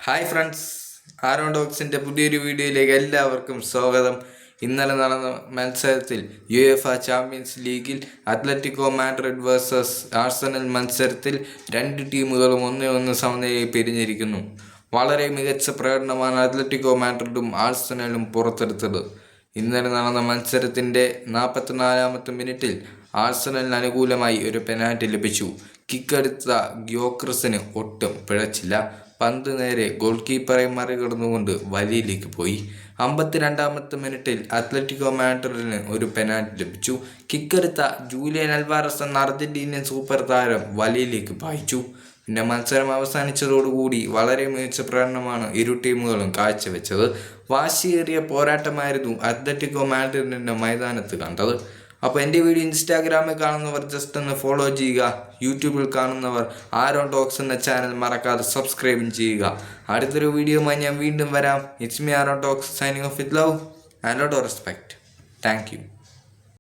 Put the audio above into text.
Hi friends, Aaron ഡോക്സിൻ്റെ പുതിയൊരു വീഡിയോയിലേക്ക് എല്ലാവർക്കും സ്വാഗതം. ഇന്നലെ നടന്ന മത്സരത്തിൽ ചാമ്പ്യൻസ് ലീഗിൽ അത്ലറ്റിക്കോ മാഡ്രിഡ് വേഴ്സസ് ആഴ്സണൽ മത്സരത്തിൽ രണ്ട് ടീമുകളും 1-1 സമനിലയിൽ പിരിഞ്ഞിരിക്കുന്നു. വളരെ മികച്ച പ്രകടനമാണ് അത്ലറ്റിക്കോ മാഡ്രിഡും ആഴ്സണലും പുറത്തെടുത്തത്. ഇന്നലെ നടന്ന മത്സരത്തിൻ്റെ 44-ാമത്തെ മിനിറ്റിൽ ആഴ്സണലിന് അനുകൂലമായി ഒരു പെനാൽറ്റി ലഭിച്ചു. കിക്കെടുത്ത ഗ്യോക്രസിന് ഒട്ടും പിഴച്ചില്ല. പന്ത് നേരെ ഗോൾ കീപ്പറെ മറികടന്നുകൊണ്ട് വലയിലേക്ക് പോയി. 52-ാമത്തെ മിനിറ്റിൽ അത്ലറ്റിക്കോ മാഡ്രിഡിന് ഒരു പെനാൽറ്റി ലഭിച്ചു. കിക്കെടുത്ത ജൂലിയൻ അൽവാരസ് എന്ന അർജന്റീനിയൻ സൂപ്പർ താരം വലയിലേക്ക് പായിച്ചു. പിന്നെ മത്സരം അവസാനിച്ചതോടുകൂടി വളരെ മികച്ച പ്രകടനമാണ് ഇരു ടീമുകളും കാഴ്ചവെച്ചത്. വാശിയേറിയ പോരാട്ടമായിരുന്നു അത്ലറ്റിക്കോ മാഡ്രിഡിൻ്റെ മൈതാനത്ത് കണ്ടത്. അപ്പോൾ എൻ്റെ വീഡിയോ ഇൻസ്റ്റാഗ്രാമിൽ കാണുന്നവർ ജസ്റ്റ് ഒന്ന് ഫോളോ ചെയ്യുക. യൂട്യൂബിൽ കാണുന്നവർ ആരോൺ ടോക്സ് എന്ന ചാനൽ മറക്കാതെ സബ്സ്ക്രൈബും ചെയ്യുക. അടുത്തൊരു വീഡിയോയുമായി ഞാൻ വീണ്ടും വരാം. It's me Aaron talks signing off with love and lot of respect. Thank you.